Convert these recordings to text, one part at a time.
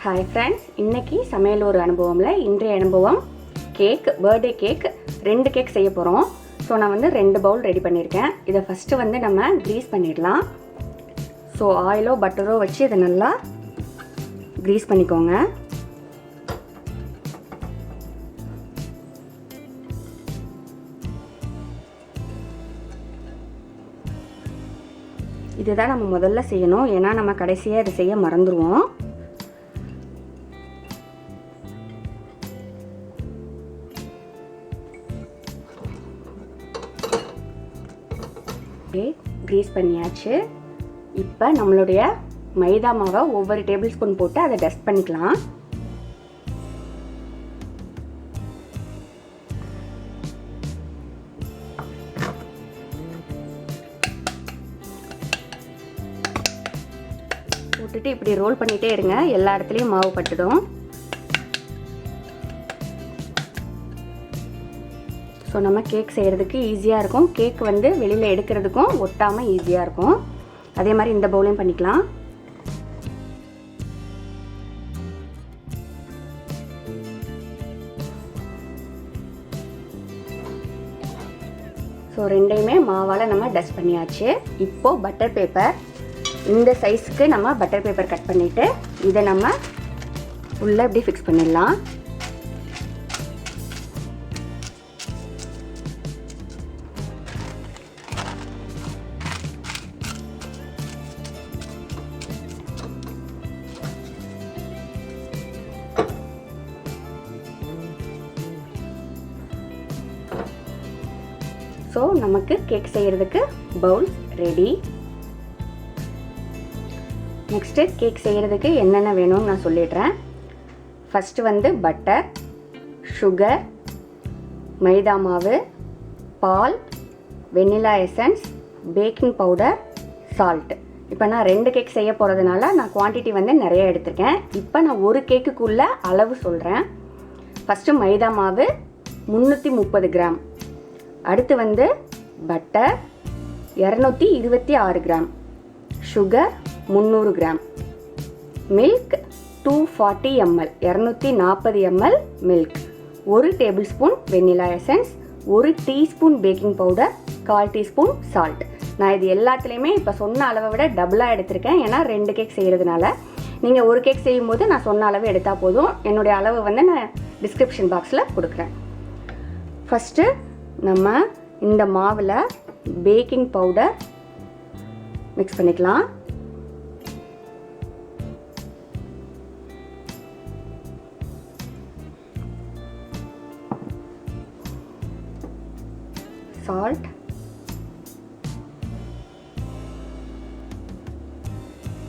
Hi friends, இன்னைக்கு சமையல் ஒரு அனுபவம்ல இன்றைய அனுபவம் கேக் பர்த்டே கேக் ரெண்டு கேக் செய்ய போறோம். சோ நான் வந்து ரெண்டு பவுல் ரெடி பண்ணிருக்கேன். இத ஃபர்ஸ்ட் வந்து நம்ம கிரீஸ் பண்ணிடலாம். சோ ஆயிலோ பட்டரோ வச்சு இத நல்லா கிரீஸ் பண்ணிக்கோங்க. இதுதான் நம்ம முதல்ல செய்யணும். ஏன்னா நம்ம கடைசியா இத செய்ய மறந்துருவோம். கிரீஸ் பண்ணியாச்சு. இப்போ நம்மளுடைய மைதா மாவை ஒவ்வொரு டேபிள் ஸ்பூன் போட்டு அதை டஸ்ட் பண்ணிக்கலாம். போட்டுட்டு இப்படி ரோல் பண்ணிட்டே இருங்க. எல்லா இடத்துலையும் மாவு பட்டுடும். ஸோ நம்ம கேக் செய்கிறதுக்கு ஈஸியாக இருக்கும். கேக் வந்து வெளியில் எடுக்கிறதுக்கும் ஒட்டாமல் ஈஸியாக இருக்கும். அதே மாதிரி இந்த பவுலையும் பண்ணிக்கலாம். ஸோ ரெண்டையுமே மாவால் நம்ம டஸ்ட் பண்ணியாச்சு. இப்போது பட்டர் பேப்பர், இந்த சைஸ்க்கு நம்ம பட்டர் பேப்பர் கட் பண்ணிவிட்டு இதை நம்ம உள்ளே இப்படி ஃபிக்ஸ் பண்ணிடலாம். ஸோ நமக்கு கேக் செய்கிறதுக்கு பவுல் ரெடி. நெக்ஸ்ட்டு கேக் செய்கிறதுக்கு என்னென்ன வேணும்னு நான் சொல்லிடுறேன். ஃபஸ்ட்டு வந்து பட்டர், சுகர், மைதா மாவு, பால், vanilla essence, baking powder, salt. இப்போ நான் ரெண்டு கேக் செய்ய போகிறதுனால நான் குவான்டிட்டி வந்து நிறைய எடுத்திருக்கேன். இப்போ நான் ஒரு கேக்குக்குள்ள அளவு சொல்கிறேன். ஃபஸ்ட்டு மைதா மாவு 330 கிராம், அடுத்து வந்து butter 226 gram, sugar 300 gram, milk 240 ml 240 ml milk, 1 table spoon vanilla essence, 1 teaspoon baking powder, 1/4 teaspoon salt. நான் இது எல்லாத்துலேயுமே இப்போ சொன்ன அளவை விட டபுளாக எடுத்திருக்கேன். ஏன்னா ரெண்டு கேக் செய்கிறதுனால. நீங்கள் ஒரு கேக் செய்யும்போது நான் சொன்ன அளவு எடுத்தால் போதும். என்னுடைய அளவு வந்து நான் டிஸ்கிரிப்ஷன் பாக்ஸில் கொடுக்குறேன். ஃபஸ்ட்டு நம்ம இந்த மாவில் பேக்கிங் பவுடர் மிக்ஸ் பண்ணிக்கலாம். சால்ட்,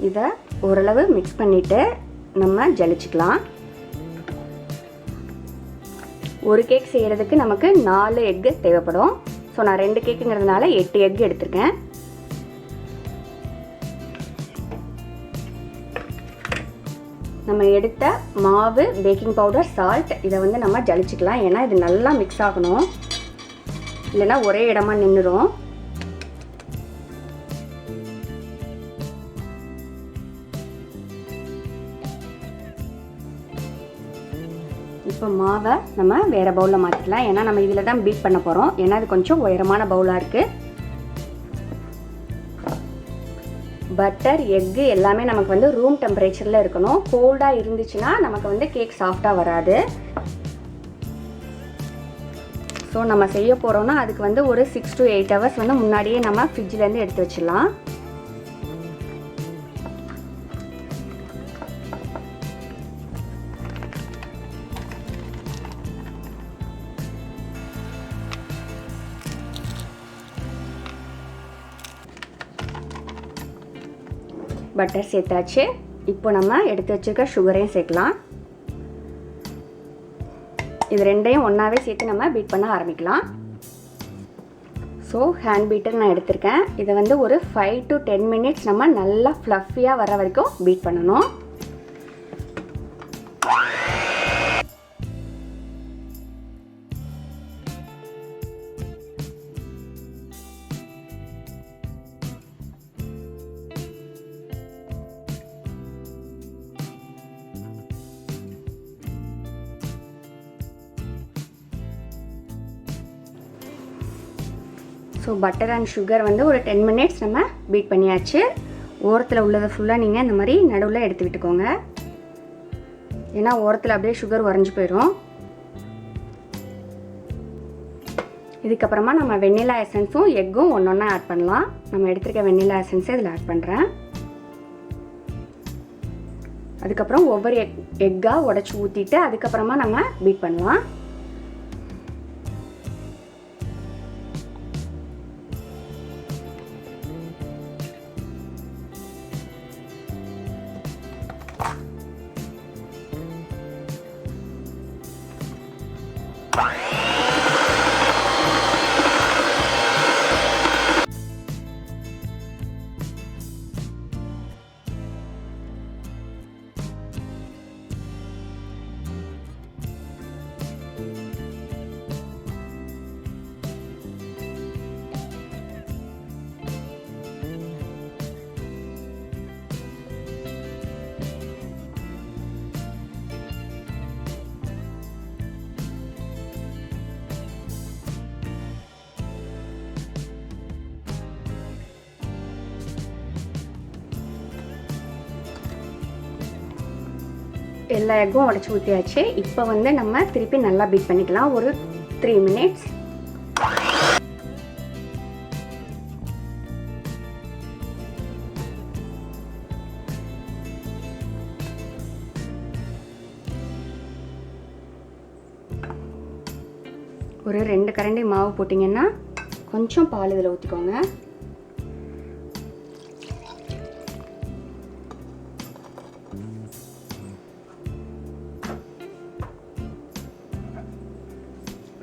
இதை ஓரளவு மிக்ஸ் பண்ணிவிட்டு நம்ம ஜலிச்சுக்கலாம். ஒரு கேக் செய்கிறதுக்கு நமக்கு 4 எக்கு தேவைப்படும். ஸோ நான் 2 கேக்குங்கிறதுனால 8 எக் எடுத்திருக்கேன். நம்ம எடுத்த மாவு, பேக்கிங் பவுடர், சால்ட் இதை வந்து நம்ம ஜலிச்சுக்கலாம். ஏன்னா இது நல்லா மிக்ஸ் ஆகணும், இல்லைன்னா ஒரே இடமா நின்றுடும். இப்போ மாவை நம்ம வேறு பவுலில் மாற்றிக்கலாம். ஏன்னா நம்ம இதில் தான் பீட் பண்ண போகிறோம். ஏன்னா இது கொஞ்சம் உயரமான பவுலாக இருக்குது. பட்டர், எக்கு எல்லாமே நமக்கு வந்து ரூம் டெம்பரேச்சரில் இருக்கணும். கோல்டாக இருந்துச்சுன்னா நமக்கு வந்து கேக் சாஃப்டாக வராது. ஸோ நம்ம செய்ய போகிறோன்னா அதுக்கு வந்து ஒரு 6 to 8 hours வந்து முன்னாடியே நம்ம ஃப்ரிட்ஜிலேருந்து எடுத்து வச்சிடலாம். பட்டர் சேர்த்தாச்சு. இப்போ நம்ம எடுத்து வச்சுருக்க சுகரையும் சேர்க்கலாம். இது ரெண்டையும் ஒன்றாவே சேர்த்து நம்ம பீட் பண்ண ஆரம்பிக்கலாம். ஸோ ஹேண்ட் பீட்டர் நான் எடுத்திருக்கேன். இதை வந்து ஒரு 5 to 10 minutes நம்ம நல்லா ஃப்ளஃபியாக வர வரைக்கும் பீட் பண்ணணும். ஸோ பட்டர் அண்ட் சுகர் வந்து ஒரு 10 மினிட்ஸ் நம்ம பீட் பண்ணியாச்சு. ஓரத்தில் உள்ளதை ஃபுல்லாக நீங்கள் இந்த மாதிரி நடுவில் எடுத்து விட்டுக்கோங்க. ஏன்னா ஓரத்தில் அப்படியே சுகர் உறைஞ்சி போயிடும். இதுக்கப்புறமா நம்ம வெண்ணிலா எசன்ஸும் எக்கும் ஒன்றா ஆட் பண்ணலாம். நம்ம எடுத்துருக்க வெண்ணிலா எசன்ஸை இதில் ஆட் பண்ணுறேன். அதுக்கப்புறம் ஒவ்வொரு எக்காக உடச்சி ஊற்றிட்டு அதுக்கப்புறமா நம்ம பீட் பண்ணலாம். எல்லா எக்கும் உடச்சி ஊற்றியாச்சு. இப்போ வந்து நம்ம திருப்பி நல்லா பீட் பண்ணிக்கலாம் ஒரு 3 மினிட்ஸ். ஒரு 2 கரண்டி மாவு போட்டிங்கன்னா கொஞ்சம் பால் இதில் ஊற்றிக்கோங்க.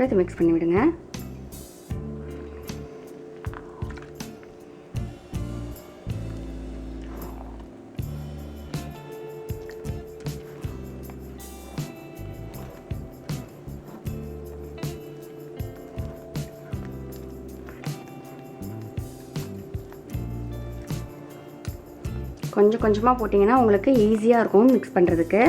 இதை மிக்ஸ் பண்ணி விடுங்க. கொஞ்சம் கொஞ்சமாக போட்டிங்கன்னா உங்களுக்கு ஈஸியாக இருக்கும் மிக்ஸ் பண்ணுறதுக்கு.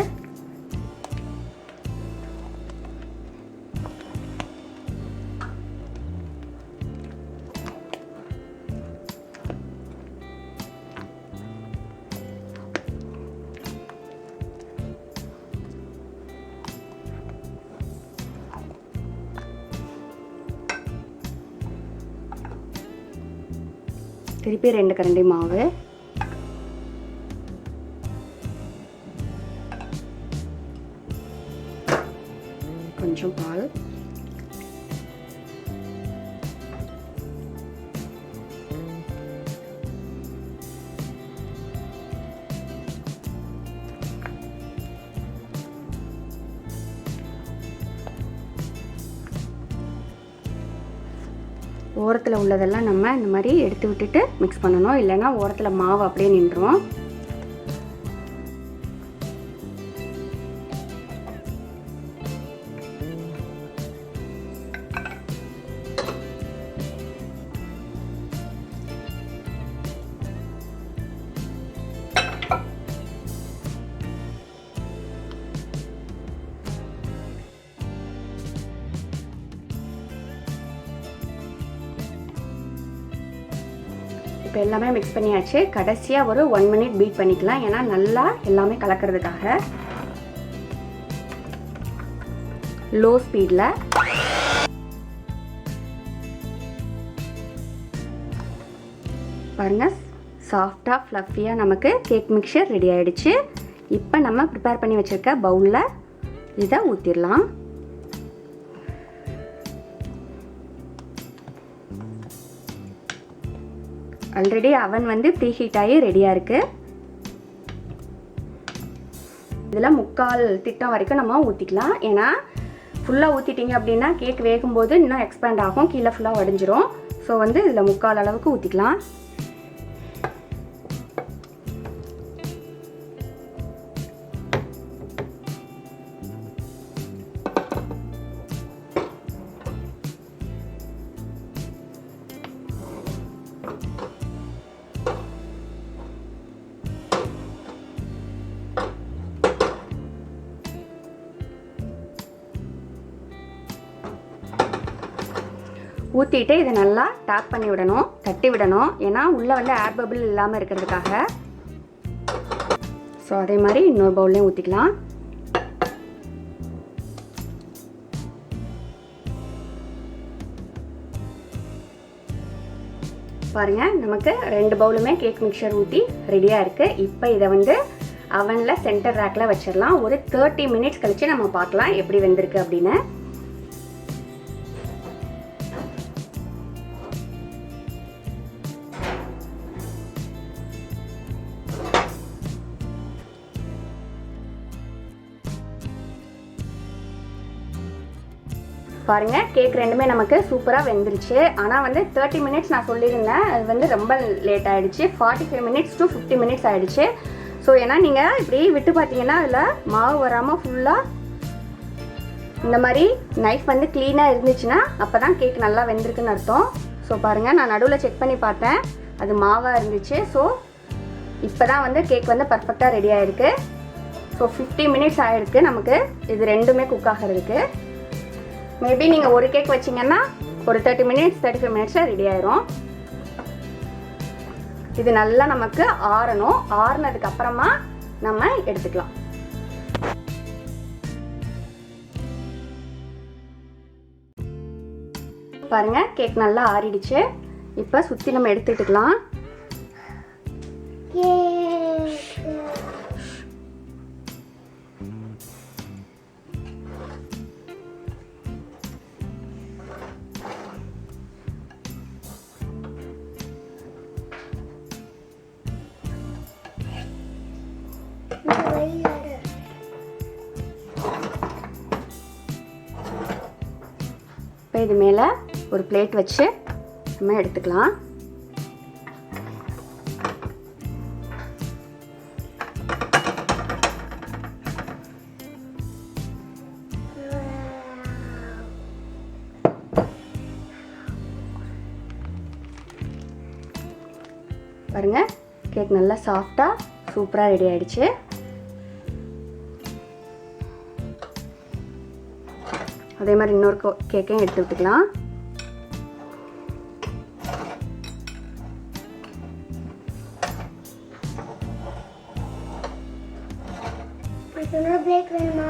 திருப்பி 2 கரண்டி மாவு, கொஞ்சம் பால், ஓரத்தில் உள்ளதெல்லாம் நம்ம இந்த மாதிரி எடுத்து விட்டுட்டு மிக்ஸ் பண்ணணும். இல்லைன்னா ஓரத்தில் மாவு அப்படியே நின்றுடும். இப்போ எல்லாமே மிக்ஸ் பண்ணியாச்சு. கடைசியாக ஒரு 1 மினிட் பீட் பண்ணிக்கலாம். ஏன்னா நல்லா எல்லாமே கலக்கிறதுக்காக. லோ ஸ்பீடில் பாருங்கள், சாஃப்டாக ஃப்ளஃபியாக நமக்கு கேக் மிக்சர் ரெடி ஆகிடுச்சு. இப்போ நம்ம ப்ரிப்பேர் பண்ணி வச்சுருக்க பவுலில் இதை ஊற்றிடலாம். ஆல்ரெடி அவன் வந்து ப்ரீ ஹீட் ஆகி ரெடியாக இருக்குது. இதில் 3/4 திட்டம் வரைக்கும் நம்ம ஊற்றிக்கலாம். ஏன்னா ஃபுல்லாக ஊற்றிட்டிங்க அப்படின்னா கேக் வேகும்போது இன்னும் எக்ஸ்பேண்ட் ஆகும், கீழே ஃபுல்லாக உடஞ்சிரும். ஸோ வந்து இதில் 3/4 அளவுக்கு ஊற்றிக்கலாம். ஊற்றிட்டு இதை நல்லா டேப் பண்ணி விடணும், தட்டி விடணும். ஏன்னா உள்ளே வந்து ஏர் பபிள் இல்லாமல் இருக்கிறதுக்காக. ஸோ அதே மாதிரி இன்னொரு பவுல்லையும் ஊற்றிக்கலாம். பாருங்கள், நமக்கு 2 பவுலுமே கேக் மிக்சர் ஊற்றி ரெடியாக இருக்குது. இப்போ இதை வந்து அவனில் சென்டர் ரேக்கில் வச்சிடலாம். ஒரு 30 மினிட்ஸ் கழித்து நம்ம பார்க்கலாம் எப்படி வெந்திருக்கு அப்படின்னு. பாருங்கள், கேக் ரெண்டுமே நமக்கு சூப்பராக வெந்துருச்சு. ஆனால் வந்து 30 மினிட்ஸ் நான் சொல்லியிருந்தேன், அது வந்து ரொம்ப லேட் ஆகிடுச்சு. 45 மினிட்ஸ் to 50 மினிட்ஸ் ஆகிடுச்சு. ஸோ ஏன்னா நீங்கள் இப்படி விட்டு பார்த்தீங்கன்னா அதில் மாவு வராமல் ஃபுல்லாக இந்த மாதிரி நைஃப் வந்து க்ளீனாக இருந்துச்சுன்னா அப்போ தான் கேக் நல்லா வெந்திருக்குன்னு அர்த்தம். ஸோ பாருங்கள், நான் நடுவில் செக் பண்ணி பார்த்தேன், அது மாவாக இருந்துச்சு. ஸோ இப்போ தான் வந்து கேக் வந்து பர்ஃபெக்டாக ரெடி ஆகிருக்கு. ஸோ 50 மினிட்ஸ் ஆகிருக்கு நமக்கு இது ரெண்டுமே குக் ஆகிறதுக்கு. மேபி நீங்கள் ஒரு கேக் வச்சிங்கன்னா ஒரு 30 மினிட்ஸ் 35 மினிட்ஸில் ரெடி ஆயிரும். இது நல்லா நமக்கு ஆறணும். ஆறுனதுக்கு அப்புறமா நம்ம எடுத்துக்கலாம். பாருங்க, கேக் நல்லா ஆறிடுச்சு. இப்போ சுற்றி நம்ம எடுத்துக்கலாம். இப்போ இது மேலே ஒரு பிளேட் வச்சு நம்ம எடுத்துக்கலாம். பாருங்க, கேக் நல்லா சாஃப்டாக சூப்பராக ரெடி ஆயிடுச்சு. அதே மாதிரி இன்னொரு கேக்கையும் எடுத்து விட்டுக்கலாம். பிளேட் வேணுமா?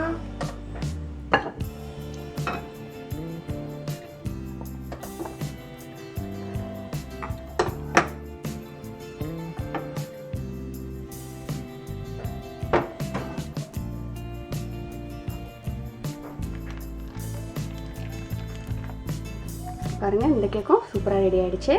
பாருங்க, இந்த கேக்கும் சூப்பராக ரெடி ஆயிடுச்சு.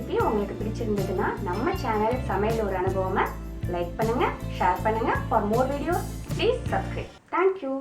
ரெசிபி உங்களுக்கு பிடிச்சிருந்ததுன்னா நம்ம சேனல் சமையல் ஒரு அனுபவமை லைக் பண்ணுங்கள், ஷேர் பண்ணுங்கள். For more videos please subscribe. Thank you.